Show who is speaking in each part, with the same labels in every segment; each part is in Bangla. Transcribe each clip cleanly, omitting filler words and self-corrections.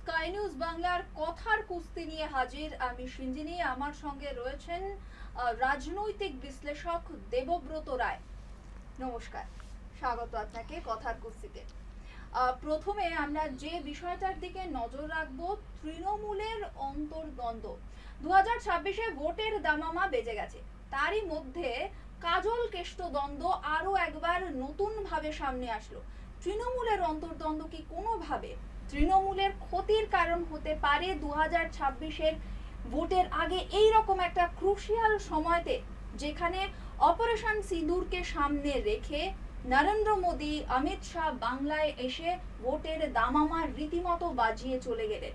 Speaker 1: স্কাই নিউজ বাংলার কথার কুস্তি নিয়ে হাজির আমি সিঞ্জিনী। আমার সঙ্গে রয়েছেন রাজনৈতিক বিশ্লেষক দেবব্রত রায়। নমস্কার, স্বাগত আপনাকে কথার কুস্তিতে। প্রথমে আমরা যে বিষয়টার দিকে নজর রাখবো, তৃণমূলের অন্তর্দ্বন্দ্ব। 2026-এ ভোটের দামামা বেজে গেছে, তারই মধ্যে কাজল কেষ্ট দ্বন্দ্ব আরো একবার নতুন ভাবে সামনে আসলো। তৃণমূলের অন্তর্দ্বন্দ্ব কি কোনোভাবে তৃণমূলের ক্ষতির কারণ হতে পারে 2026-এর ভোটের আগে এই রকম একটা ক্রুশিয়াল সময়তে, যেখানে অপারেশন সিঁদুরকে সামনে রেখে নরেন্দ্র মোদী, অমিত শাহ বাংলায় এসে ভোটের দামামা রীতিমতো বাজিয়ে চলে গেলেন?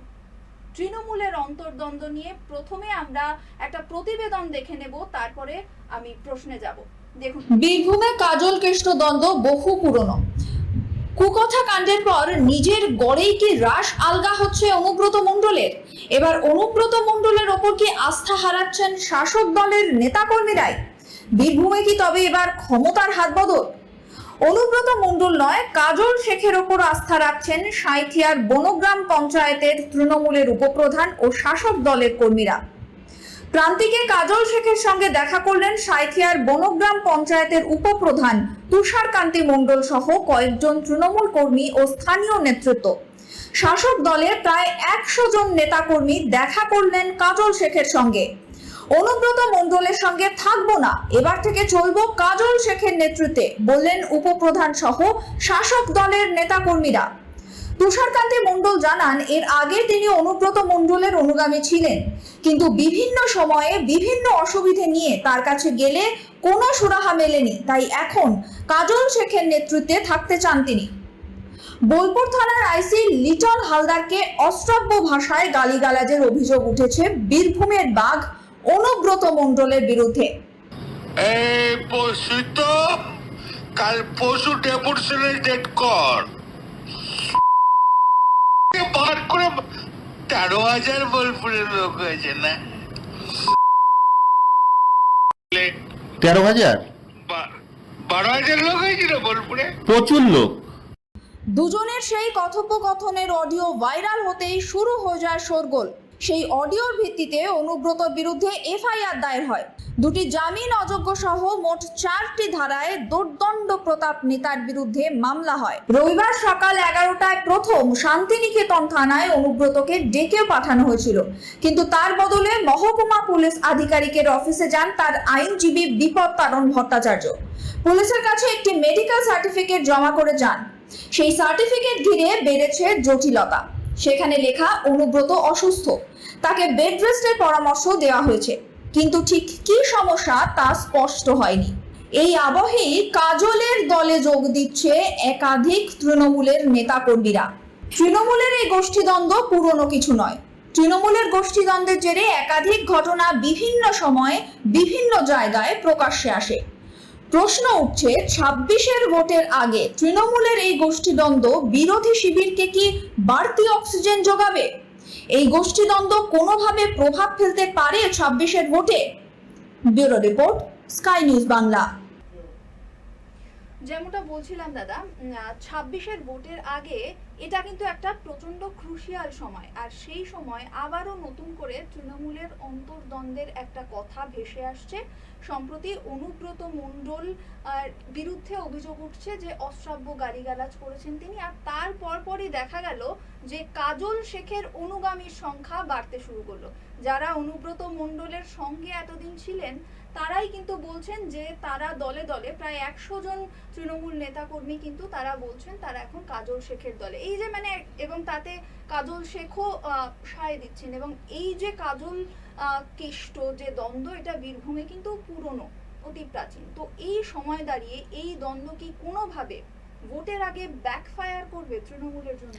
Speaker 1: তৃণমূলের অন্তর্দ্বন্দ্ব নিয়ে প্রথমে আমরা একটা প্রতিবেদন দেখে নেব, তারপরে আমি প্রশ্নে যাব। দেখুন, বীরভূমে কাজল কৃষ্ণ দ্বন্দ্ব বহু পুরনো। কুকথা কাণ্ডের পর নিজের গড়েই কি রাশ আলগা হচ্ছে অনুব্রত মণ্ডলের? এবার অনুব্রত মণ্ডলের ওপর কি আস্থা হারাচ্ছেন শাসক দলের নেতাকর্মীরাই? বীরভূমে কি তবে এবার ক্ষমতার হাত বদল? অনুব্রত মণ্ডল নয়, কাজল শেখের ওপর আস্থা রাখছেন সাঁইথিয়ার বনগ্রাম পঞ্চায়েতের তৃণমূলের উপপ্রধান ও শাসক দলের কর্মীরা। প্রান্তিকে কাজল শেখের সঙ্গে দেখা করলেন সাঁইথিয়ার বনগ্রাম পঞ্চায়েতের উপপ্রধান তুষারকান্তি মণ্ডল সহ কয়েকজন তৃণমূল কর্মী ও স্থানীয় নেতৃত্ব। শাসক দলের প্রায় 100 জন নেতাকর্মী দেখা করলেন কাজল শেখের সঙ্গে। অনুব্রত মণ্ডলের সঙ্গে থাকবো না, এবার থেকে চলবো কাজল শেখের নেতৃত্বে, বললেন উপপ্রধান সহ শাসক দলের নেতাকর্মীরা। তুষারকান্তি মণ্ডল জানান, এর আগে তিনি অনুব্রত মণ্ডলের অনুগামী ছিলেন, কিন্তু বিভিন্ন সময়ে বিভিন্ন অসুবিধে নিয়ে তার কাছে গেলে কোনো সুরাহা মেলেনি, তাই এখন কাজল শেখের নেতৃত্বে থাকতে চান তিনি। বোলপুর থানার আইসি লিটন হালদারকে অশ্রাব্য ভাষায় গালিগালাজের অভিযোগ উঠেছে বীরভূমের বাঘ অনুব্রত মণ্ডলের বিরুদ্ধে।
Speaker 2: এই পরশু তো কাল পরশু ডেপুটেশনের ডেট কর বার করে 13,000 বোলপুরের লোক হয়েছে না?
Speaker 3: 13,000
Speaker 2: 12,000 লোক হয়েছিল বোলপুরে,
Speaker 3: প্রচুর লোক।
Speaker 1: দুজনের সেই কথোপকথনের অডিও ভাইরাল হতেই শুরু হয়ে যায় শোরগোল। সেই অডিওর ভিত্তিতে অনুব্রতর বিরুদ্ধে এফআইআর দায়ের হয়। দুটি জামিন অযোগ্য সহ মোট 4টি ধারায় দুর্দণ্ড প্রতাপ নেতার বিরুদ্ধে মামলা হয়। রবিবার সকাল 11টায় প্রথম শান্তিনিকেতন থানায় অনুব্রতকে ডেকে পাঠানো হয়েছিল, কিন্তু তার বদলে মহকুমা পুলিশ আধিকারিকের অফিসে যান তার আইনজীবী বিপদ তারণ ভট্টাচার্য। পুলিশের কাছে একটি মেডিকেল সার্টিফিকেট জমা করে যান। সেই সার্টিফিকেট ঘিরে বেড়েছে জটিলতা। সেখানে লেখা অনুব্রত অসুস্থ, তাকে বেড রেস্টের পরামর্শ দেওয়া হয়েছে, কিন্তু ঠিক কি সমস্যা তা স্পষ্ট হয়নি। এই আবহেই কাজলের দলে যোগ দিচ্ছে একাধিক তৃণমূলের নেতাকর্মীরা। তৃণমূলের এই গোষ্ঠীদ্বন্দ্ব পুরনো কিছু নয়। তৃণমূলের গোষ্ঠীদ্বন্দ্বের জেরে একাধিক ঘটনা বিভিন্ন সময়ে বিভিন্ন জায়গায় প্রকাশ্যে আসে। প্রশ্ন উঠছে, 26-এর ভোটের আগে তৃণমূলের এই গোষ্ঠীদ্বন্দ্ব বিরোধী শিবিরকে কি বাড়তি অক্সিজেন যোগাবে? এই গোষ্ঠীদ্বন্দ্ব কোনোভাবে প্রভাব ফেলতে পারে 26-এর ভোটে? Bureau report, sky news Bangla. যেমনটা বলছিলাম দাদা, 26-এর ভোটের আগে এটা কিন্তু একটা প্রচন্ড ক্রুশিয়াল সময়, আর সেই সময় আবারও নতুন করে তৃণমূলের অন্তর্দ্বন্দ্বের একটা কথা ভেসে আসছে। সম্প্রতি অনুব্রত মণ্ডল বিরুদ্ধে অভিযোগ উঠছে যে অশ্রাব্য গালিগালাজ করেছেন তিনি, আর তার পরপরই দেখা গেল যে কাজল শেখের অনুগামীর সংখ্যা বাড়তে শুরু করলো। যারা অনুব্রত মণ্ডলের সঙ্গে এতদিন ছিলেন তারাই কিন্তু বলছেন যে তারা দলে দলে প্রায় 100 জন তৃণমূল নেতাকর্মী কিন্তু তারা বলছেন তারা এখন কাজল শেখের দলে। এই যে এবং তাতে কাজল শেখও সায় দিচ্ছেন, এবং এই যে কাজল কেষ্ট যে দ্বন্দ্ব, এটা বীরভূমে কিন্তু পুরনো, অতি প্রাচীন। তো এই সময় দাঁড়িয়ে এই দ্বন্দ্ব কি কোনোভাবে ভোটের আগে ব্যাকফায়ার করবে তৃণমূলের জন্য?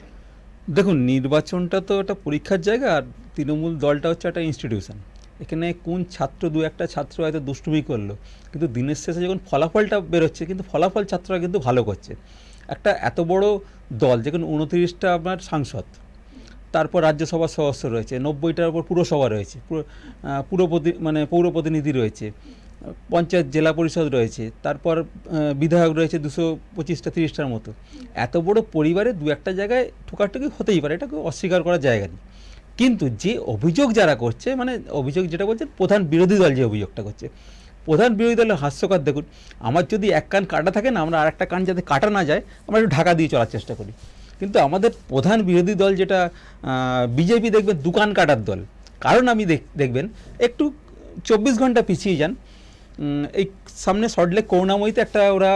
Speaker 4: দেখুন, নির্বাচনটা তো একটা পরীক্ষার জায়গা, আর তৃণমূল দলটা হচ্ছে একটা ইনস্টিটিউশন। এখানে কোন ছাত্র, দু একটা ছাত্র হয়তো দুষ্টুমি করলো, কিন্তু দিনের শেষে যখন ফলাফলটা বেরোচ্ছে, কিন্তু ফলাফল ছাত্ররা কিন্তু ভালো করছে। একটা এত বড় দল, যেখানে 29টা আপনার সাংসদ, তারপর রাজ্যসভার সদস্য রয়েছে, 90টার উপর পুরসভা রয়েছে, পৌর প্রতিনিধি রয়েছে, পঞ্চায়েত জেলা পরিষদ রয়েছে, তারপর বিধায়ক রয়েছে 225-30টার মতো। এত বড় পরিবারে দু একটা জায়গায় ঠোকাঠুকি হতেই পারে, এটা কেউ অস্বীকার করার জায়গা নেই। কিন্তু যে অভিযোগ যারা করছে, মানে অভিযোগ যেটা বলছেন প্রধান বিরোধী দল যে অভিযোগটা করছে, প্রধান বিরোধী দলের হাস্যকর দেখুন, আমার যদি এক কান কাটা থাকে না, আমরা আর একটা কান যাতে কাটা না যায় আমরা একটু ঢাকা দিয়ে চলার চেষ্টা করি। কিন্তু আমাদের প্রধান বিরোধী দল যেটা বিজেপি, দেখবেন দু কান কাটার দল। কারণ আমি দেখবেন একটু 24 ঘন্টা পিছিয়ে যান, এই সামনে সল্টলেক করুণাময়ীতে একটা ওরা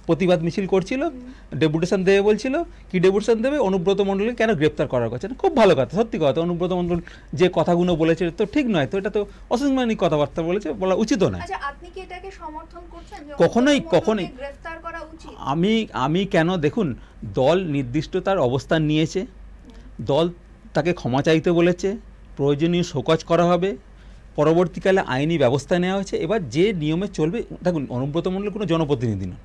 Speaker 4: প্রতিবাদ মিছিল করছিল, ডেপুটেশন দেবে বলছিল। কি ডেপুটেশন দেবে? অনুব্রত মণ্ডলকে কেন গ্রেপ্তার করার কথা। খুব ভালো কথা, সত্যি কথা। অনুব্রত মণ্ডল যে কথাগুলো বলেছে তো ঠিক নয়, তো এটা তো অসাংবিধানিক কথাবার্তা বলেছে, বলা উচিত নয়।
Speaker 1: আচ্ছা, আপনি কি এটাকে সমর্থন করছেন যে
Speaker 4: কখনোই
Speaker 1: অনুব্রত
Speaker 4: কখনোই
Speaker 1: মণ্ডলকে গ্রেফতার করা উচিত?
Speaker 4: আমি কেন, দেখুন, দল নির্দিষ্ট তার অবস্থান নিয়েছে, দল তাকে ক্ষমা চাইতে বলেছে, প্রয়োজনীয় শোকজ করা হবে, পরবর্তীকালে আইনি ব্যবস্থা নেওয়া হয়েছে। এবার যে নিয়মে চলবে, দেখুন, অনুব্রত মণ্ডল কোনো জনপ্রতিনিধি নয়,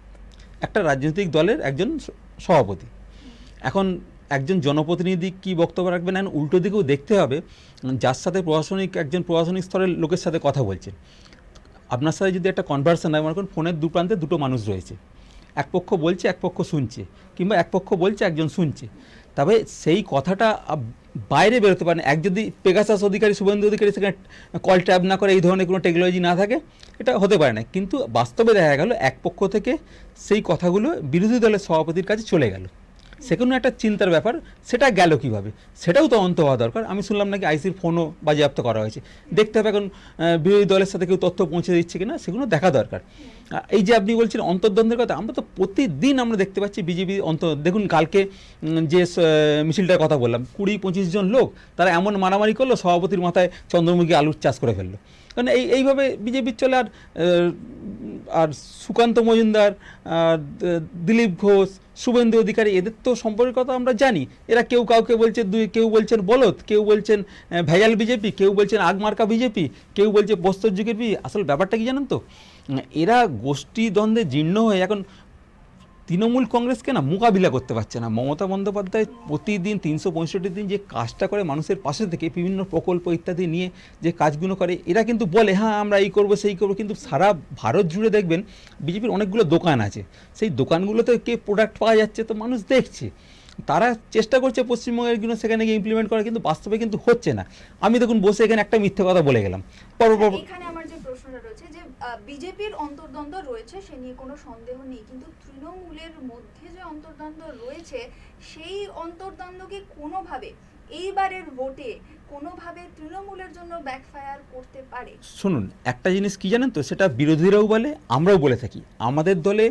Speaker 4: একটা রাজনৈতিক দলের একজন সভাপতি। এখন একজন জনপ্রতিনিধি কী বক্তব্য রাখবেন, এখন উল্টো দিকেও দেখতে হবে, যার সাথে একজন প্রশাসনিক স্তরের লোকের সাথে কথা বলছেন। আপনার সাথে যদি একটা কনভারসেশন হয়, মনে করুন ফোনের দু প্রান্তে দুটো মানুষ রয়েছে, এক পক্ষ বলছে এক পক্ষ শুনছে, কিংবা এক পক্ষ বলছে একজন শুনছে, তবে সেই কথাটা বাইরে বেরোতে পারে না। এক যদি পেগাসাস অধিকারী, শুভেন্দু অধিকারী সেখানে কল ট্যাব না করে, এই ধরনের কোনো টেকনোলজি না থাকে, এটা হতে পারে না। কিন্তু বাস্তবে দেখা গেল এক পক্ষ থেকে সেই কথাগুলো বিরোধী দলের সভাপতির কাছে চলে গেল, সেখানে একটা চিন্তার ব্যাপার। সেটা গেল কীভাবে, সেটাও তদন্ত হওয়া দরকার। আমি শুনলাম নাকি আইসির ফোনও বাজেয়াপ্ত করা হয়েছে, দেখতে হবে এখন বিরোধী দলের সাথে কেউ তথ্য পৌঁছে দিচ্ছে কিনা, সেগুলো দেখা দরকার। এই যে আপনি বলছেন অন্তর্দ্বন্দ্বের কথা, আমরা তো প্রতিদিন আমরা দেখতে পাচ্ছি বিজেপি দেখুন কালকে যে মিছিলটার কথা বললাম, 20-25 জন লোক তারা এমন মারামারি করলো, সভাপতির মাথায় চন্দ্রমুখী আলুর চাষ করে ফেললো। কারণ এইভাবে বিজেপির চলে। আর সুকান্ত মজুমদার, দিলীপ ঘোষ, শুভেন্দু অধিকারী, এদের তো সম্পর্কের কথা আমরা জানি। এরা কেউ কাউকে বলছে কেউ বলছেন বলদ, কেউ বলছেন ভেজাল বিজেপি, কেউ বলছেন আগমার্কা বিজেপি, কেউ বলছে বস্তর যুগের বিজেপি। আসল ব্যাপারটা কি জানেন তো, এরা গোষ্ঠী দ্বন্দ্বে জীর্ণ হয়ে এখন তৃণমূল কংগ্রেসকে না মোকাবিলা করতে পারছে না। মমতা বন্দ্যোপাধ্যায় প্রতিদিন 365 দিন যে কাজটা করে, মানুষের পাশে থেকে বিভিন্ন প্রকল্প ইত্যাদি নিয়ে যে কাজগুলো করে, এরা কিন্তু বলে হ্যাঁ আমরা এই করবো সেই করবো, কিন্তু সারা ভারত জুড়ে দেখবেন বিজেপির অনেকগুলো দোকান আছে, সেই দোকানগুলোতে কে প্রোডাক্ট পাওয়া যাচ্ছে তো মানুষ দেখছে। তারা চেষ্টা করছে পশ্চিমবঙ্গের জন্য সেখানে গিয়ে ইমপ্লিমেন্ট করা, কিন্তু বাস্তবে কিন্তু হচ্ছে না। আমি দেখুন বসে এখানে একটা মিথ্যে কথা বলে গেলাম।
Speaker 1: এখানে আমার যে প্রশ্নটা রয়েছে যে বিজেপির অন্তর্দ্বন্দ্ব রয়েছে, সে নিয়ে কোনো সন্দেহ নেই, কিন্তু তৃণমূলের মধ্যে যে অন্তর্দ্বন্দ্ব রয়েছে, সেই অন্তর্দ্বন্দ্বকে কোনোভাবে এইবারের ভোটে কোনোভাবে তৃণমূলের জন্য ব্যাকফায়ার করতে পারে?
Speaker 4: শুনুন, একটা জিনিস কি জানেন তো, সেটা বিরোধীরাও বলে, আমরাও বলে থাকি। আমাদের দলে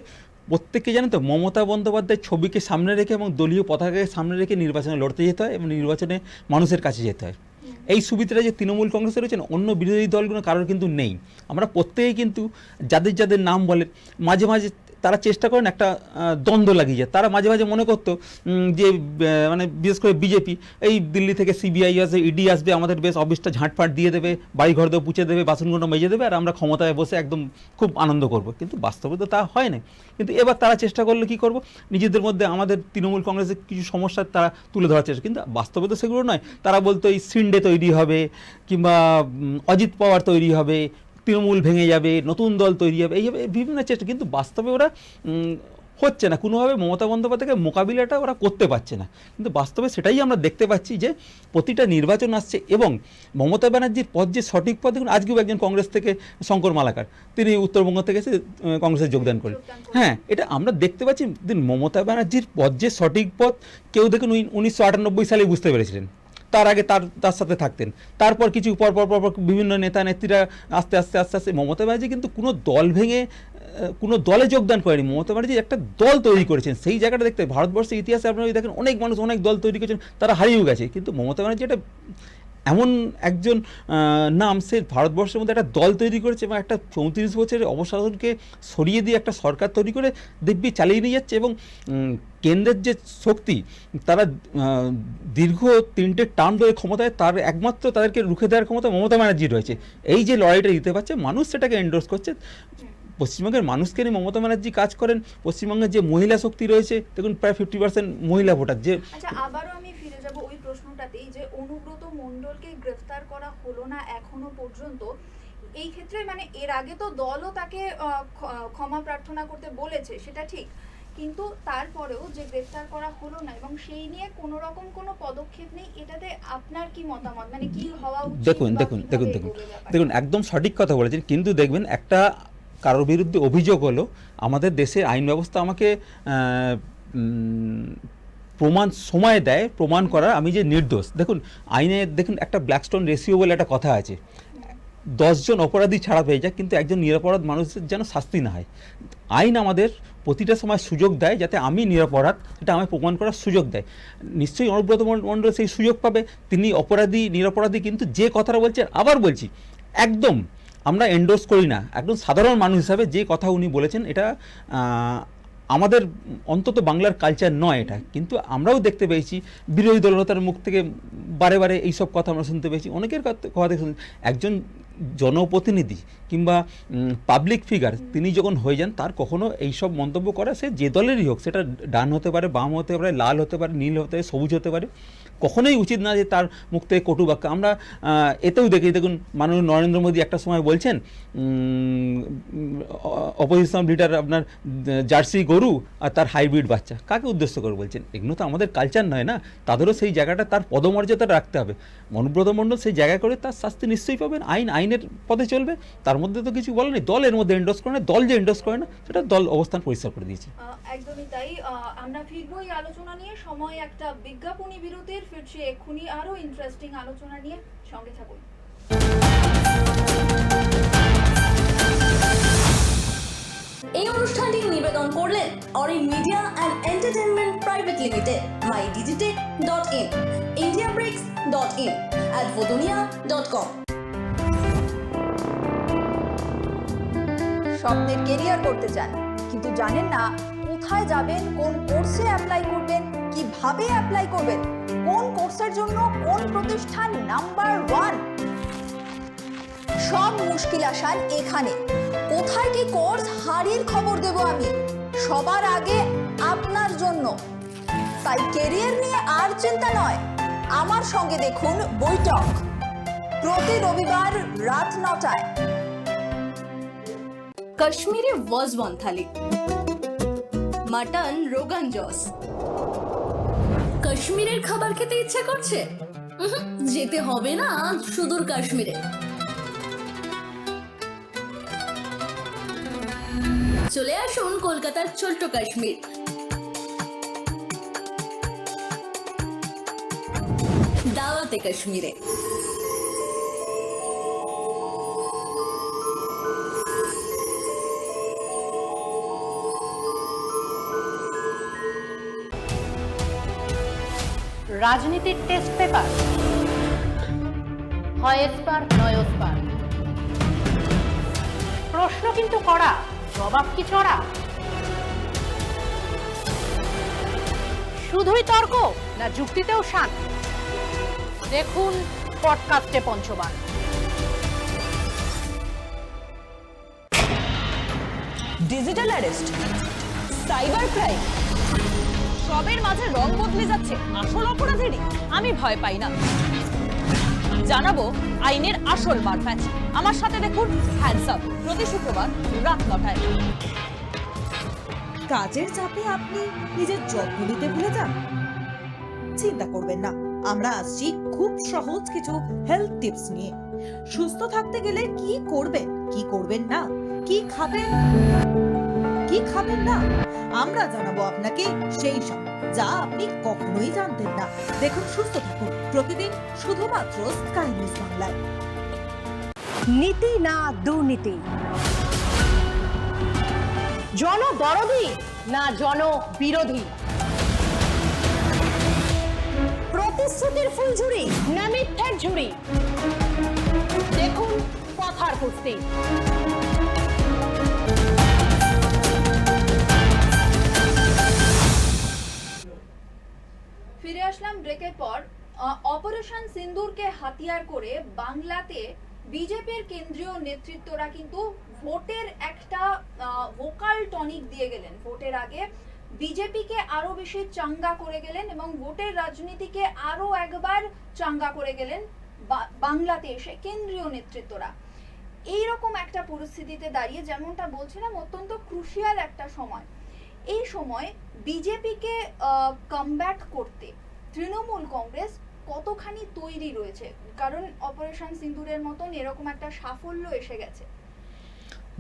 Speaker 4: প্রত্যেককে জানেন তো, মমতা বন্দ্যোপাধ্যায়ের ছবিকে সামনে রেখে এবং দলীয় পতাকাকে সামনে রেখে নির্বাচনে লড়তে যেতে হয় এবং নির্বাচনে মানুষের কাছে যেতে হয়। এই সুবিধাটা যে তৃণমূল কংগ্রেসের রয়েছে, অন্য বিরোধী দলগুলো কারোর কিন্তু নেই। আমরা প্রত্যেকেই কিন্তু যাদের নাম বলেন, মাঝে মাঝে তারা চেষ্টা করেন একটা দ্বন্দ্ব লাগিয়ে যায়। তারা মাঝে মাঝে মনে করতো যে মানে বিশেষ করে বিজেপি, এই দিল্লি থেকে সিবিআই আসবে, ইডি আসবে, আমাদের বেশ অফিসটা ঝাঁটফাট দিয়ে দেবে, বাড়িঘর দিয়ে পুছে দেবে, বাসনগুলো মেজে দেবে, আর আমরা ক্ষমতায় বসে একদম খুব আনন্দ করব। কিন্তু বাস্তবে তো তা হয় না। কিন্তু এবার তারা চেষ্টা করলে কী করবো, নিজেদের মধ্যে আমাদের তৃণমূল কংগ্রেসের কিছু সমস্যা তারা তুলে ধরার চেষ্টা, কিন্তু বাস্তবে তো সেগুলো নয়। তারা বলতো এই সিন্ডে তৈরি হবে, কিংবা অজিত পাওয়ার তৈরি হবে, তৃণমূল ভেঙে যাবে, নতুন দল তৈরি হবে, এইভাবে বিভিন্ন চেষ্টা, কিন্তু বাস্তবে ওরা হচ্ছে না কোনোভাবে। মমতা বন্দ্যোপাধ্যায়কে মোকাবিলাটা ওরা করতে পারছে না। কিন্তু বাস্তবে সেটাই আমরা দেখতে পাচ্ছি যে প্রতিটা নির্বাচন আসছে এবং মমতা ব্যানার্জির পদ যে সঠিক পদ, দেখুন আজকেও একজন কংগ্রেস থেকে শঙ্কর মালাকার, তিনি উত্তরবঙ্গ থেকে এসে কংগ্রেসে যোগদান করেন। হ্যাঁ, এটা আমরা দেখতে পাচ্ছি। মমতা ব্যানার্জির পদ যে সঠিক পদ, কেউ দেখুন 1998 সালে বুঝতে পেরেছিলেন, তার আগে তার সাথে থাকতেন। তারপর কিছু পর বিভিন্ন নেতা নেত্রীরা আস্তে আস্তে মমতা ব্যানার্জি কিন্তু কোনো দল ভেঙে কোনো দলে যোগদান করেনি। মমতা ব্যানার্জি একটা দল তৈরি করেছেন। সেই জায়গাটা দেখতে ভারতবর্ষের ইতিহাসে আপনারা যদি দেখেন, অনেক মানুষ অনেক দল তৈরি করেছেন, তারা হারিয়েও গেছে। কিন্তু মমতা ব্যানার্জি একটা এমন একজন নাম, সে ভারতবর্ষের মধ্যে একটা দল তৈরি করেছে এবং একটা 34 বছরের অবসাদনকে সরিয়ে দিয়ে একটা সরকার তৈরি করে দিব্যি চালিয়ে নিয়ে যাচ্ছে। এবং কেন্দ্রের যে শক্তি, তারা দীর্ঘ 3টে টার্ম ধরে ক্ষমতায়, তার একমাত্র তাদেরকে রুখে দেওয়ার ক্ষমতা মমতা ব্যানার্জি রয়েছে। এই যে লড়াইটা দিতে পারছে, মানুষ সেটাকে এন্ডোর্স করছে। পশ্চিমবঙ্গের মানুষকে নিয়ে মমতা ব্যানার্জি কাজ করেন। পশ্চিমবঙ্গের যে মহিলা শক্তি রয়েছে, দেখুন প্রায় 50% মহিলা ভোটার। যে
Speaker 1: আচ্ছা, আবারও আমি ফিরে যাব ওই প্রশ্নটাতেই, যে অনুব্রত মণ্ডলকে গ্রেফতার করা হলো না এখনো পর্যন্ত, এই ক্ষেত্রে মানে এর আগে তো দলও তাকে ক্ষমা প্রার্থনা করতে বলেছে, সেটা ঠিক, কিন্তু তারপরেও যে গ্রেফতার করা হলো না এবং সেই নিয়ে কোনো রকম কোনো পদক্ষেপ নেই, এটাতে আপনার কি মতামত, মানে কি হওয়া উচিত?
Speaker 4: দেখুন একদম সঠিক কথা বলেছেন, কিন্তু দেখবেন একটা কারোর বিরুদ্ধে অভিযোগ হলো, আমাদের দেশের আইন ব্যবস্থা আমাকে প্রমাণ সময় দেয় প্রমাণ করার আমি যে নির্দোষ। দেখুন আইনে দেখুন একটা ব্ল্যাকস্টোন রেশিও বলে একটা কথা আছে, 10 জন অপরাধী ছাড়া পেয়ে যায় কিন্তু একজন নিরপরাধ মানুষের যেন শাস্তি না হয়। আইন আমাদের প্রতিটা সময় সুযোগ দেয় যাতে আমি নিরপরাধ এটা আমায় প্রমাণ করার সুযোগ দেয়। নিশ্চয়ই অনুব্রত মণ্ডল সেই সুযোগ পাবে, তিনি অপরাধী নিরপরাধী, কিন্তু যে কথাটা বলছেন আবার বলছি একদম আমরা এন্ডোর্স করি না, একদম সাধারণ মানুষ হিসাবে যে কথা উনি বলেছেন এটা আমাদের অন্তত বাংলার কালচার নয় এটা, কিন্তু আমরাও দেখতে পেয়েছি বিরোধী দলনেতার মুখ থেকে বারে বারে এইসব কথা আমরা শুনতে পেয়েছি, অনেকের কথা শুনতে। একজন জনপ্রতিনিধি কিংবা পাবলিক ফিগার তিনি যখন হয়ে যান তার কখনো এইসব মন্তব্য করা, সে যে দলেরই হোক, সেটা ডান হতে পারে, বাম হতে পারে, লাল হতে পারে, নীল হতে পারে, সবুজ হতে পারে, কখনোই উচিত না যে তার মুখ থেকে কটু বাক্য। আমরা এতেও দেখি, দেখুন মাননীয় নরেন্দ্র মোদী একটা সময় বলছেন অপোজিশন লিডার আপনার জার্সি গরু আর তার হাইব্রিড বাচ্চা, কাকে উদ্দেশ্য করে বলছেন? এগুলো তো আমাদের কালচার নয় না, তাদেরও সেই জায়গাটা তার পদমর্যাদা রাখতে হবে। অনুব্রত মণ্ডল সেই জায়গা করে তার শাস্তি নিশ্চয়ই পাবেন, আইনের পথে চলবে, তার মধ্যে তো কিছু বলে নেই। দল এর মধ্যে এন্ডোর্স করে না, দল যে এন্ডোর্স করে না সেটা দল অবস্থান পরিষ্কার করে দিয়েছে।
Speaker 1: একদমই তাই। আমরা ফিরবো এই আলোচনা নিয়ে, সময় একটা বিজ্ঞাপনী বিরতির, ফিরছি এক্ষুনি আরো ইন্টারেস্টিং আলোচনা নিয়ে, সঙ্গে থাকুন।
Speaker 3: এই অনুষ্ঠানটি নিবেদন করলেন Arin media and entertainment private limited, mydigitech.in, indiabricks.in, advodunia.com।
Speaker 1: স্বপ্নের কেরিয়ার করতে চান কিন্তু জানেন না কোথায় যাবেন, কোন কোর্সে অ্যাপ্লাই করবেন, কিভাবে অ্যাপ্লাই করবেন, কোন কোর্সের জন্য কোন প্রতিষ্ঠান নাম্বার 1, সব মুশকিল আসান এখানে। কোথায় কি কোর্স, হারির খবর দেব আমি সবার আগে আপনার জন্য। তাই কেরিয়ার নিয়ে আর চিন্তা নয়, আমার সঙ্গে দেখুন বৈঠক প্রতি রবিবার রাত 9টায়।
Speaker 3: কাশ্মীরি ওয়াজওয়ান থালি, মাটন রোগান জস। কাশ্মীরের খাবার খেতে ইচ্ছে করছে? যেতে হবে না সুদূর কাশ্মীরে, চলে আসুন কলকাতার ছোট্ট কাশ্মীর। দাওয়াতে কাশ্মীরে।
Speaker 5: রাজনীতির টেস্ট পেপার, হয় এসপার নয় ওসপার। প্রশ্ন কিন্তু কড়া, জবাব কি চড়া? শুধুই তর্ক না যুক্তিতেও শান? দেখুন পডকাস্টে পঞ্চবান।
Speaker 3: ডিজিটাল অ্যারেস্ট, সাইবার ক্রাইম, সবের মাঝে রং বদলে যাচ্ছে আসল অপরাধেরই। আমি ভয় পাই না, জানাবো আইনের আসল মারপ্যাচ। আমার সাথে দেখুন হ্যান্ডসাম, প্রতি শুক্রবার রাত 9টায়।
Speaker 6: কাজের চাপে আপনি নিজের যত্ন নিতে ভুলে যান? চিন্তা করবেন না, আমরা আসছি খুব সহজ কিছু হেলথ টিপস নিয়ে। সুস্থ থাকতে গেলে কি করবেন, কি করবেন না, কি খাবেন, কি খাবেন না, আমরা জানাবো আপনাকে সেই সব যা আপনি কখনোই জানতেন না। দেখুন সুস্থ থাকুন প্রতিদিন শুধুমাত্র স্কাই নিউজ বাংলায়।
Speaker 5: নীতি না দুর্নীতি, জনদরদি না জনবিরোধী, প্রতিশ্রুতির ফুলঝুরি না মিথ্যের ঝুড়ি। দেখুন কথার কুস্তি।
Speaker 1: ফিরে আসলাম ব্রেকের পর। অপারেশন সিন্দুরকে হাতিয়ার করে বাংলাতে বিজেপির কেন্দ্রীয় নেতৃত্বরা কিন্তু ভোটের একটা ভোকাল টনিক দিয়ে গেলেন। ভোটের আগে বিজেপিকে আরো বেশি চাঙ্গা করে গেলেন এবং ভোটের রাজনীতিকে আরো একবার চাঙ্গা করে গেলেন বাংলাতে এসে কেন্দ্রীয় নেতৃত্বরা। এই রকম একটা পরিস্থিতিতে দাঁড়িয়ে যেমনটা বলছিলাম অত্যন্ত ক্রুশিয়াল একটা সময়, এই সময় বিজেপিকে কামব্যাক করতে তৃণমূল কংগ্রেস কতখানি তৈরি রয়েছে? কারণ অপারেশন সিন্দুরের মতন এরকম একটা সাফল্য এসে গেছে।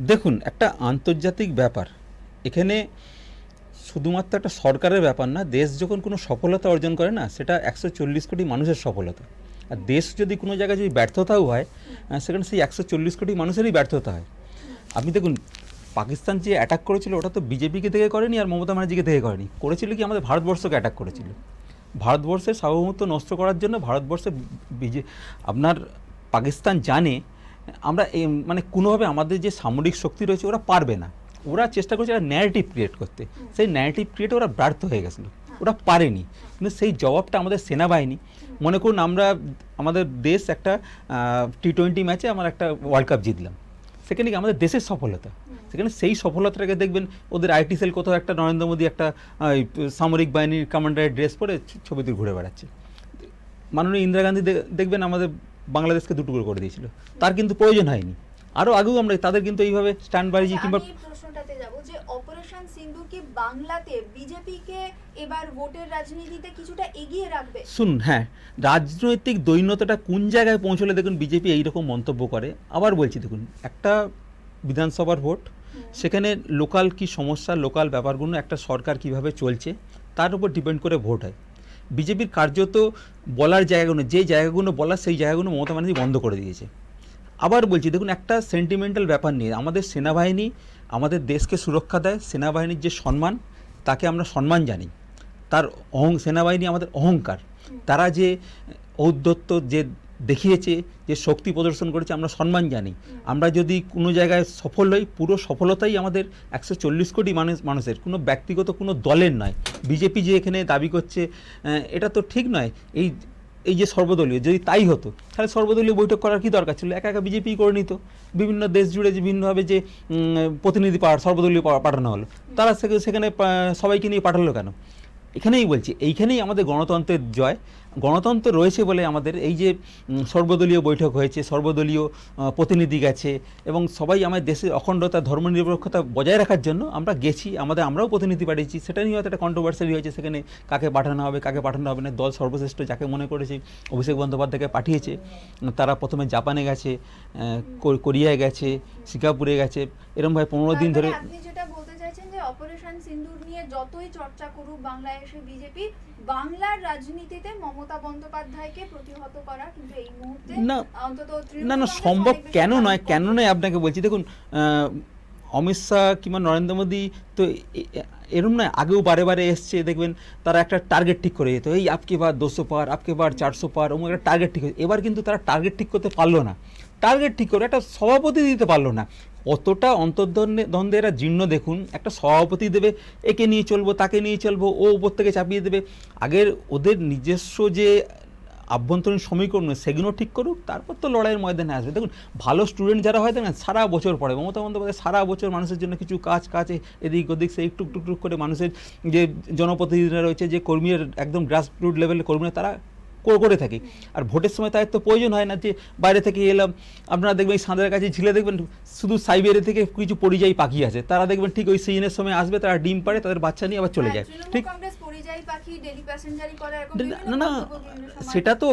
Speaker 4: দেখুন, একটা আন্তর্জাতিক ব্যাপার, এখানে শুধুমাত্র একটা সরকারের ব্যাপার না। দেশ যখন কোনো সফলতা অর্জন করে না, সেটা 140 কোটি মানুষের সফলতা। আর দেশ যদি কোনো জায়গায় যদি ব্যর্থতাও হয়, সেখানে সেই 140 কোটি মানুষেরই ব্যর্থতা হয়। আপনি দেখুন, পাকিস্তান যে অ্যাটাক করেছিল ওটা তো বিজেপিকে থেকে করেনি আর মমতা ব্যানার্জিকে থেকে করেনি, করেছিল কি আমাদের ভারতবর্ষকে অ্যাটাক করেছিল। ভারতবর্ষের সার্বভৌমত্ব নষ্ট করার জন্য ভারতবর্ষে আপনার পাকিস্তান জানে আমরা মানে কোনোভাবে আমাদের যে সামরিক শক্তি রয়েছে ওরা পারবে না। ওরা চেষ্টা করছে একটা ন্যারেটিভ ক্রিয়েট করতে, সেই ন্যারেটিভ ক্রিয়েটে ওরা ব্যর্থ হয়ে গেছিলো, ওরা পারেনি। কিন্তু সেই জবাবটা আমাদের সেনাবাহিনী, মনে করুন আমরা আমাদের দেশ একটা T20 ম্যাচে আমরা একটা ওয়ার্ল্ড কাপ জিতলাম, সেখানে কি আমাদের দেশের সফলতা, সেখানে সেই সফলতাটাকে দেখবেন ওদের আইটি সেল কোথাও একটা নরেন্দ্র মোদী একটা সামরিক বাহিনীর কমান্ডারের ড্রেস পরে ছবিতে ঘুরে বেড়াচ্ছে। মাননীয় ইন্দিরা গান্ধী দেখবেন আমাদের বাংলাদেশকে দুটুকরো করে দিয়েছিল, তার কিন্তু প্রয়োজন হয়নি। আরও আগেও আমরা তাদের কিন্তু এইভাবে স্ট্যান্ডবাজি কিংবা
Speaker 1: আমি প্রশ্নটাতে যাব যে অপারেশন সিন্দুর কি বাংলাতে বিজেপিকে এবার ভোটের রাজনীতিতে কিছুটা এগিয়ে রাখবে?
Speaker 4: শুনুন, হ্যাঁ, রাজনৈতিক দৈন্যতাটা কোন জায়গায় পৌঁছলে দেখুন বিজেপি এইরকম মন্তব্য করে। আবার বলছি, দেখুন একটা বিধানসভার ভোট, সেখানে লোকাল কি সমস্যা, লোকাল ব্যাপারগুলো একটা সরকার কিভাবে চলছে তার উপর ডিপেন্ড করে ভোট হয়। বিজেপির কার্যত বলার জায়গাগুলো, যে জায়গাগুলো বলার সেই জায়গাগুলো মমতা ব্যানার্জি বন্ধ করে দিয়েছে। আবার বলছি, দেখুন একটা সেন্টিমেন্টাল ব্যাপার নিয়ে আমাদের সেনাবাহিনী আমাদের দেশকে সুরক্ষা দেয়, সেনাবাহিনীর যে সম্মান তাকে আমরা সম্মান জানি, তার সেনাবাহিনী আমাদের অহংকার, তারা যে ঔদ্ধত্য যে দেখিয়েছে, যে শক্তি প্রদর্শন করেছে আমরা সম্মান জানি। আমরা যদি কোনো জায়গায় সফল হই, পুরো সফলতাই আমাদের 140 কোটি মানুষের, কোনো ব্যক্তিগত কোনো দলের নয়। বিজেপি যে এখানে দাবি করছে এটা তো ঠিক নয়। এই যে সর্বদলীয়, যদি তাই হতো তাহলে সর্বদলীয় বৈঠক করার কি দরকার ছিল? একা একা বিজেপি করে নিত। বিভিন্ন দেশ জুড়ে যে বিভিন্নভাবে যে প্রতিনিধি সর্বদলীয় পাঠানো হলো, তারা সেখানে সবাইকে নিয়ে পাঠালো কেন? এখানেই বলছি, এইখানেই আমাদের গণতন্ত্রের জয়। গণতন্ত্র রয়েছে বলে আমাদের এই যে সর্বদলীয় বৈঠক হয়েছে, সর্বদলীয় প্রতিনিধি গেছে এবং সবাই আমাদের দেশের অখণ্ডতা, ধর্মনিরপেক্ষতা বজায় রাখার জন্য আমরা গেছি, আমরাও প্রতিনিধি পাঠিয়েছি। সেটা নিয়ে হয়তো একটা কন্ট্রোভার্সি হয়েছে, সেখানে কাকে পাঠানো হবে কাকে পাঠানো হবে না। দল সর্বশ্রেষ্ঠ যাকে মনে করেছে অভিষেক বন্দ্যোপাধ্যায়কে পাঠিয়েছে। তারা প্রথমে জাপানে গেছে, কোরিয়ায় গেছে, সিঙ্গাপুরে গেছে, এরকমভাবে 15 দিন ধরে।
Speaker 1: আপনি যেটা বলতে চাইছেন যে অপারেশন সিন্দুর নিয়ে যতই চর্চা করুক বাংলায় এসে বিজেপি, বাংলার রাজনীতিতে মমতা বন্দ্যোপাধ্যায়কে প্রতিহত করা কিন্তু এই মুহূর্তে অন্তত
Speaker 4: না সম্ভব কেন নয় আপনাকে বলছি। দেখুন অমিত শাহ কিংবা নরেন্দ্র মোদী তো এরম নয়, আগেও বারে বারে এসছে, দেখবেন তারা একটা টার্গেট ঠিক করে যেত, এই আপকে বার 200 পার, আপকে বার 400 পার, ওমন একটা টার্গেট ঠিক হয়েছে। এবার কিন্তু তারা টার্গেট ঠিক করতে পারলো না, টার্গেট ঠিক করে একটা সভাপতি দিতে পারলো না। অতটা অন্তর্দ্বন্দ্বে এরা জীর্ণ। দেখুন একটা সভাপতি দেবে, একে নিয়ে চলবো তাকে নিয়ে চলবো, ও উপর থেকে চাপিয়ে দেবে। আগের ওদের নিজস্ব যে আভ্যন্তরীণ সমীকরণ সেগুলো ঠিক করুক, তারপর তো লড়াইয়ের ময়দানে আসবে। দেখুন ভালো স্টুডেন্ট যারা হয় দেখেন সারা বছর পড়ে, মমতা বন্দ্যোপাধ্যায় সারা বছর মানুষের জন্য কিছু কাজে এদিক ওদিক সেই টুকটুক করে মানুষের যে জনপ্রতিনিধিরা রয়েছে, যে কর্মীরা একদম গ্রাসরুট লেভেলের কর্মীরা, তারা করে থাকি। আর ভোটের সময় তাদের তো প্রয়োজন হয় না যে বাইরে থেকে এলাম। আপনারা দেখবেন এই সাঁদের কাছে ঝিলে দেখবেন শুধু সাইবেরিয়া থেকে কিছু পরিযায়ী পাখি আছে, তারা দেখবেন ঠিক ওই সিজনের সময় আসবে, তারা ডিম পাড়ে, তাদের বাচ্চা নিয়ে আবার চলে যায়। ঠিক না, সেটা তো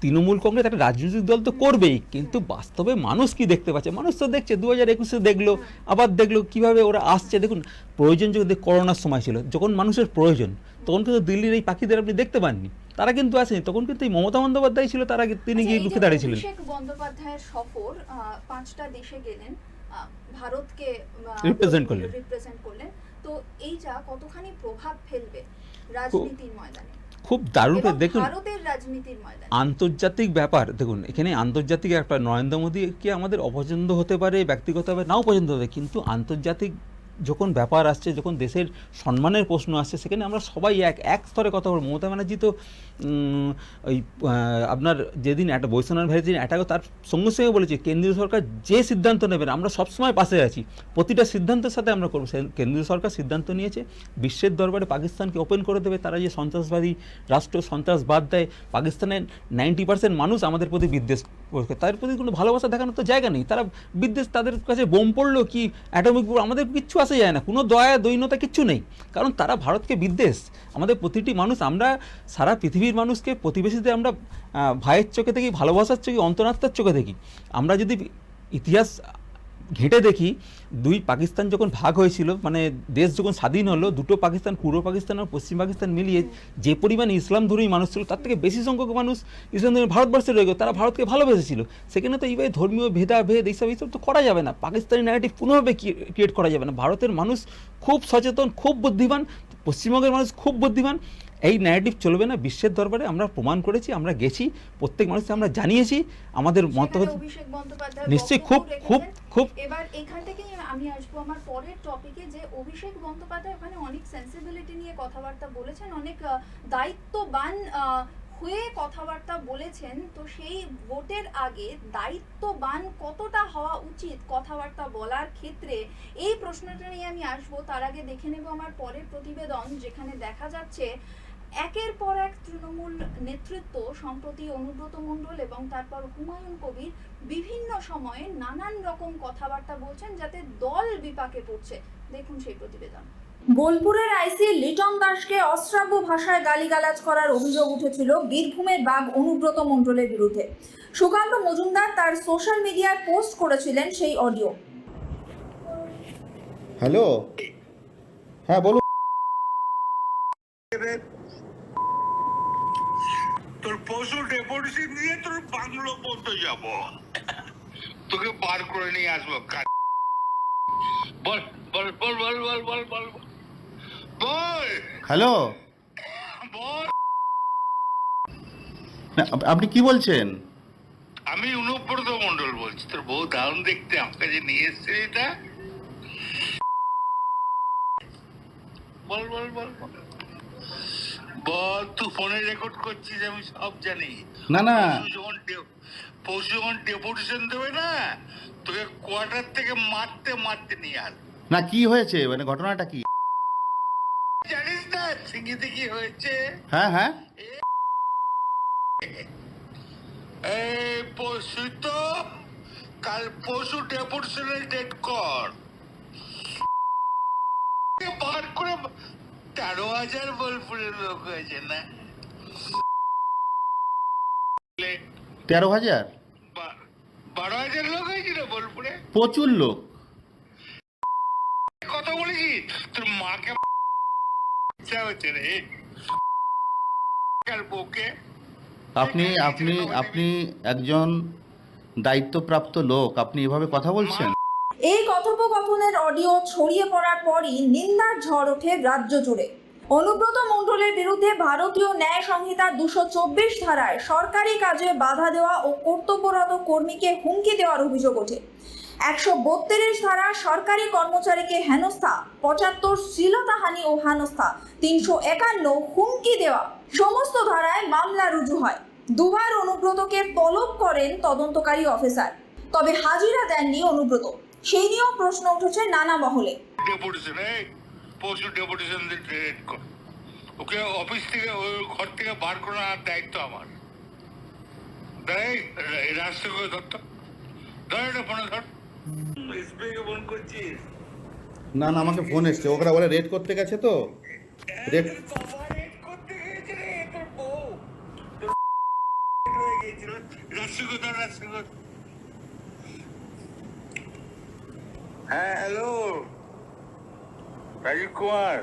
Speaker 4: তৃণমূল কংগ্রেস একটা রাজনৈতিক দল তো করবেই, কিন্তু বাস্তবে মানুষ কি দেখতে পাচ্ছে? মানুষ তো দেখছে, 2021-এ দেখলো, আবার দেখলো কিভাবে ওরা আসছে। দেখুন প্রয়োজন যদি করোনার সময় ছিল, যখন মানুষের প্রয়োজন, তখন কিন্তু দিল্লির এই পাখিদের আপনি দেখতে পাননি, তারা কিন্তু আসেনি। তখন কিন্তু এই মমতা বন্দ্যোপাধ্যায় ছিল, তিনি গিয়ে রুখে দাঁড়িয়েছিলেন।
Speaker 1: অভিষেক বন্দ্যোপাধ্যায়ের সফর 5টা দেশে গেলেন, ভারতকে রিপ্রেজেন্ট করলেন, তো এইটা কতখানি প্রভাব ফেলবে রাজনীতির ময়দানে?
Speaker 4: খুব দারুণ। দেখুন
Speaker 1: ভারতের রাজনীতির ময়দানে
Speaker 4: আন্তর্জাতিক ব্যাপার, দেখুন এখানে আন্তর্জাতিক একটা নরেন্দ্র মোদীকে আমাদের অপছন্দ হতে পারে, ব্যক্তিগতভাবে নাও পছন্দ হবে, কিন্তু আন্তর্জাতিক যখন ব্যাপার আসছে, যখন দেশের সম্মানের প্রশ্ন আসছে, সেখানে আমরা সবাই এক স্তরে কথা বলবো। মমতা ব্যানার্জি তো ওই আপনার যেদিন একটা বৈষ্ণব ভাইয়ের যেদিন অ্যাটাক, তার সঙ্গে সঙ্গে বলেছি কেন্দ্রীয় সরকার যে সিদ্ধান্ত নেবেন আমরা সবসময় পাশে আছি, প্রতিটা সিদ্ধান্তের সাথে আমরা করবো। কেন্দ্রীয় সরকার সিদ্ধান্ত নিয়েছে বিশ্বের দরবারে পাকিস্তানকে ওপেন করে দেবে। তারা যে সন্ত্রাসবাদী রাষ্ট্র, সন্ত্রাসবাদ দেয়, পাকিস্তানের 90% মানুষ আমাদের প্রতি বিদ্বেষ করছে, তাদের প্রতি কোনো ভালোবাসা দেখানোর তো জায়গা নেই। তারা বিদ্বেষ, তাদের কাছে বোম পড়লো কি অ্যাটমিক বোম, আমাদের কিচ্ছু আসে যায় না, কোনো দয়া দৈন্যতা কিচ্ছু নেই, কারণ তারা ভারতকে বিদ্বেষ। আমাদের প্রতিটি মানুষ, আমরা সারা পৃথিবীর মানুষকে প্রতিবেশীদের আমরা ভাইয়ের চোখে দেখি, ভালোবাসার চোখে, অন্তরাত্মার চোখে দেখি। আমরা যদি ইতিহাস ঘেঁটে দেখি, দুই পাকিস্তান যখন ভাগ হয়েছিল, মানে দেশ যখন স্বাধীন হলো, দুটো পাকিস্তান, পূর্ব পাকিস্তান আর পশ্চিম পাকিস্তান মিলিয়ে যে পরিমাণ ইসলাম ধর্মী মানুষ ছিল, তার থেকে বেশি সংখ্যক মানুষ ইসলাম ধর্মী ভারতবর্ষে রয়ে গেল। তারা ভারতকে ভালোবেসেছিল। সেখানে তো এইভাবে ধর্মীয় ভেদাভেদ এইসব তো করা যাবে না, পাকিস্তানি ন্যারেটিভ কোনোভাবে ক্রিয়েট করা যাবে না। ভারতের মানুষ খুব সচেতন, খুব বুদ্ধিমান, পশ্চিমবঙ্গের মানুষ খুব বুদ্ধিমান। এই ন্যারেটিভ চলবে না বিশ্বের দরবারে, আমরা প্রমাণ করেছি, আমরা গেছি, প্রত্যেক মানুষকে আমরা জানিয়েছি আমাদের মত।
Speaker 1: অভিষেক বন্দ্যোপাধ্যায়
Speaker 4: নিশ্চয়ই খুব খুব খুব
Speaker 1: এবার এখান থেকে আমি আসবো আমার পরের টপিকে, যে অভিষেক বন্দ্যোপাধ্যায় ওখানে অনেক সেন্সিবিলিটি নিয়ে কথাবার্তা বলেছেন, অনেক দায়িত্ববান হয়ে কথাবার্তা বলেছেন। তো সেই ভোটের আগে দায়িত্ববান কতটা হওয়া উচিত কথাবার্তা বলার ক্ষেত্রে, এই প্রশ্নটা নিয়ে আমি আসবো। তার আগে দেখে নেব আমার পরের প্রতিবেদন, যেখানে দেখা যাচ্ছে একের পর এক তৃণমূল নেতৃত্ব সম্প্রতি অনুব্রত মণ্ডল এবং তারপর হুমায়ুন কবির বিভিন্ন সময়ে নানান রকম কথাবার্তা বলছেন, যাতে দল বিপাকে পড়ছে। দেখুন সেই প্রতিবেদন। বোলপুরের আইসি লিটন দাসকে অশ্রাব্য ভাষায় গালিগালাজ করার অভিযোগ উঠেছিল বীরভূমের বাঘ অনুব্রত মণ্ডলের বিরুদ্ধে। সুকান্ত মজুমদার তার সোশ্যাল মিডিয়ায় পোস্ট করেছিলেন সেই অডিও।
Speaker 7: হ্যালো, হ্যাঁ বলুন।
Speaker 2: তোর পশু ডেপুটেশন নিয়ে তোর বাংলো পর্যন্ত যাব, তোকে বার করে নিয়ে আসবো। বল বল বল বল বল বল বল বল
Speaker 7: হ্যালো,
Speaker 2: বল।
Speaker 7: না, আপনি কি বলছেন?
Speaker 2: আমি অনুব্রত মণ্ডল বলছি। তোর বউ দারুণ দেখতে, আমার কাছে নিয়ে এসছে এটা। বল বল বল বল বল, তুই ফোনে রেকর্ড করছিস, আমি সব জানি।
Speaker 7: না না,
Speaker 2: পশু যখন ডেপুটেশন দেবে না, তোকে কোয়ার্টার থেকে মারতে মারতে নিয়ে আস।
Speaker 7: না কি হয়েছে, মানে ঘটনাটা কি?
Speaker 2: জানিস না সিঙ্গিতে কি হয়েছে?
Speaker 7: হ্যাঁ হ্যাঁ,
Speaker 2: এই পশু তো কাল পশু ডেপুটেশনের ডেট কর, বার করে 13,000 বোলপুরের লোক হয়েছে না?
Speaker 7: 13,000?
Speaker 2: 12,000 লোক হয়েছিল বোলপুরে।
Speaker 7: প্রচুর লোক।
Speaker 2: কথা বলেছি তোর মাকে ইচ্ছা হচ্ছে রে বউকে।
Speaker 7: আপনি আপনি আপনি একজন দায়িত্বপ্রাপ্ত লোক, আপনি এভাবে কথা বলছেন?
Speaker 1: এই কথোপকথনের অডিও ছড়িয়ে পড়ার পরই নিন্দার ঝড় ওঠে রাজ্য জুড়ে। অনুব্রত মণ্ডলের বিরুদ্ধে ভারতীয় ন্যায় সংহিতা 224 ধারায় সরকারি কাজে বাধা দেওয়া ও কর্তব্যরত কর্মীকে হুমকি দেওয়ার অভিযোগ ওঠে। 132 ধারা সরকারি কর্মচারীকে হেনস্থা, 75 শ্লীলতাহানি ও হেনস্থা, 351 হুমকি দেওয়া, সমস্ত ধারায় মামলা রুজু হয়। দুবার অনুব্রতকে তলব করেন তদন্তকারী অফিসার, তবে হাজিরা দেননি অনুব্রত। সেই নিয়েও প্রশ্ন উঠেছে নানা মহলে।
Speaker 2: ডেপুটেশন, পশু ডেপুটেশন ডেট কর, ওকে অফিস থেকে, ওই ঘর থেকে বার করার দায়িত্ব আমার। রাস্তা করে ধরতো, ধর এটা ফোনে ধর। ফোন করছিস?
Speaker 7: না না, আমাকে ফোন এসছে, ওরা বলে রেড করতে গেছে তো। রেড
Speaker 2: করতে গিয়েছে রে তোর বউ, হয়ে গিয়েছিল। রাস্তা করে ধর, রাস্তা করে। হ্যাঁ হ্যালো, রাজীব কুমার,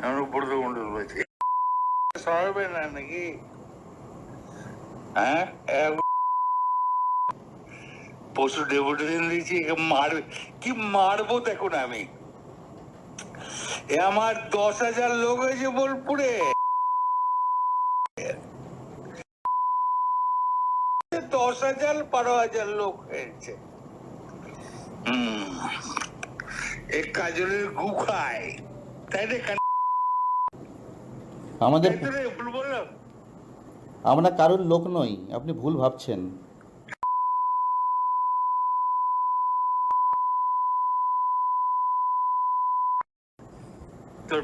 Speaker 2: আমি অনুব্রত মণ্ডল বলছি। সরাবে না নাকি? হ্যাঁ, পশু ডেপুটেশন দিয়েছি, মারবে কি? মারবো দেখুন আমি। আমার 10,000 লোক হয়েছে বোলপুরে, 10,000 12,000 লোক হয়েছে। এক কাজলের গু খায়, তাই রে?
Speaker 7: আমাদের
Speaker 2: তাই তো রে, ভুল বললাম?
Speaker 7: আমরা কারোর লোক নই, আপনি ভুল ভাবছেন।
Speaker 2: তোর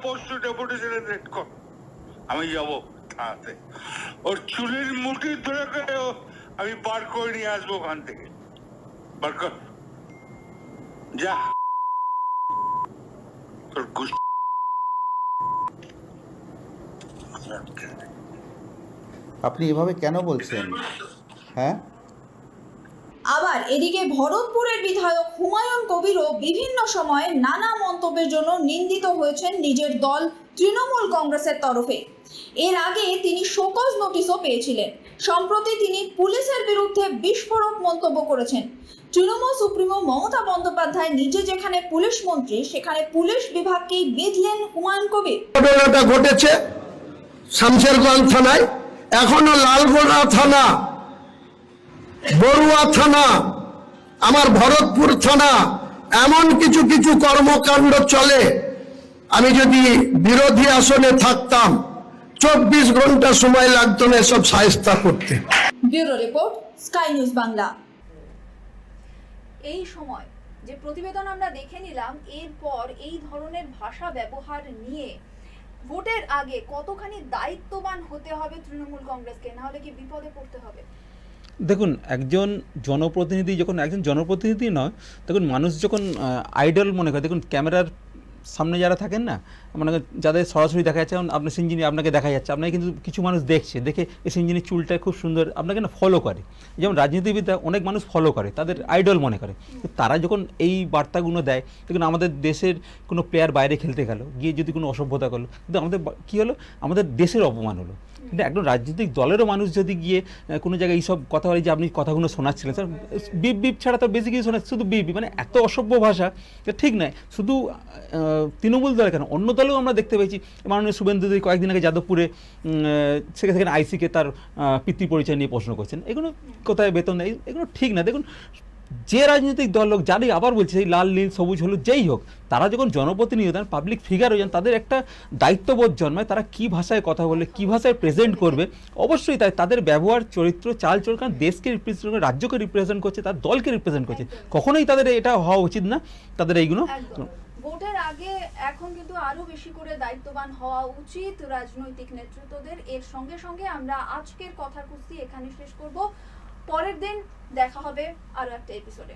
Speaker 2: পরশু ডেপুটেশনে রেড কর, আমি যাবো থানাতে। ওর চুলের মুঠি ধরে করে আমি বার করে নিয়ে আসবো ওখান থেকে। বার কর, যা। তোর গোষ্ঠী
Speaker 7: আপনি এভাবে কেন বলছেন? হ্যাঁ,
Speaker 1: আবার এদিকে ভরতপুরের বিধায়ক হুমায়ুন কবিরও বিভিন্ন সময়ে নানা মন্তব্যের জন্য নিন্দিত হয়েছেন নিজের দল তৃণমূল কংগ্রেসের তরফে। এর আগে তিনি শোকজ নোটিশও পেয়েছিলেন। সম্প্রতি তিনি পুলিশের বিরুদ্ধে বিস্ফোরক মন্তব্য করেছেন। তৃণমূল সুপ্রিমো মমতা বন্দ্যোপাধ্যায় নিজে যেখানে পুলিশ মন্ত্রী, সেখানে পুলিশ বিভাগকেই বিঁধলেন হুমায়ুন কবির।
Speaker 8: ঘটনাটা ঘটেছে শামশেরগঞ্জ থানায়, এখনো লালগোলা থানা, বড়ুয়া থানা, আমার ভরতপুর থানা, এমন কিছু কিছু কর্মকাণ্ড চলে। আমি যদি বিরোধী আসনে থাকতাম 24 ঘন্টা সময় লাগতো না এসব সাহেস্তা করতে।
Speaker 1: Bureau report, sky news Bangla. এই সময় যে প্রতিবেদন আমরা দেখে নিলাম, এরপর এই ধরনের ভাষা ব্যবহার নিয়ে ভোটের আগে কতখানি দায়িত্ববান হতে হবে তৃণমূল কংগ্রেসকে, না হলে কি বিপদে পড়তে হবে?
Speaker 4: দেখুন, একজন জনপ্রতিনিধি যখন একজন জনপ্রতিনিধি নয়, তখন মানুষ যখন আইডল মনে করে, দেখুন ক্যামেরার সামনে যারা থাকেন না, মানে যাদের সরাসরি দেখা যাচ্ছে, আপনার সিঞ্জিনি আপনাকে দেখা যাচ্ছে, আপনাকে কিন্তু কিছু মানুষ দেখছে, দেখে এই সিঞ্জিনির চুলটা খুব সুন্দর, আপনাকে না ফলো করে। যেমন রাজনীতিবিদরা অনেক মানুষ ফলো করে, তাদের আইডল মনে করে। তারা যখন এই বার্তাগুলো দেয়, দেখুন আমাদের দেশের কোনো প্লেয়ার বাইরে খেলতে গেল, গিয়ে যদি কোনো অসভ্যতা করলো, কিন্তু আমাদের কী হলো, আমাদের দেশের অপমান হলো। কিন্তু একজন রাজনৈতিক দলেরও মানুষ যদি গিয়ে কোনো জায়গায় এইসব কথা বলে যে আপনি কথাগুলো শোনাচ্ছিলেন, স্যার বিপ বিপ ছাড়া তো বেশি কিছু শোনাচ্ছে, শুধু বিপ, মানে এত অসভ্য ভাষা, এটা ঠিক নয়। শুধু তৃণমূল দলে কেন, অন্য দলেও আমরা দেখতে পেয়েছি। মাননীয় শুভেন্দু কয়েকদিন আগে যাদবপুরে সেখানে আইসিকে তার পিতৃ পরিচয় নিয়ে প্রশ্ন করছেন, এগুলো কোথায় বেতন দেয়, এগুলো ঠিক না। দেখুন, যে রাজনৈতিক দল হোক, যারই আবার বলছে এই লাল নীল সবুজ হলুদ যেই হোক, তারা যখন জনপ্রতিনিধি দেন, পাবলিক ফিগার হয়ে যান, তাদের একটা দায়িত্ববোধ জন্মায়। তারা কী ভাষায় কথা বলে, কী ভাষায় প্রেজেন্ট করবে, অবশ্যই তাই তাদের ব্যবহার, চরিত্র, চাল চল, কারণ দেশকে রিপ্রেজেন্ট করে, রাজ্যকে রিপ্রেজেন্ট করছে, তার দলকে রিপ্রেজেন্ট করছে, কখনোই তাদের এটা হওয়া উচিত না, তাদের এইগুলো।
Speaker 1: ভোটের আগে এখন কিন্তু আরো বেশি করে দায়িত্ববান হওয়া উচিত রাজনৈতিক নেতৃত্বদের। এর সঙ্গে সঙ্গে আমরা আজকের কথার কুস্তি এখানে শেষ করব। পরের দিন দেখা হবে আরো একটা এপিসোডে।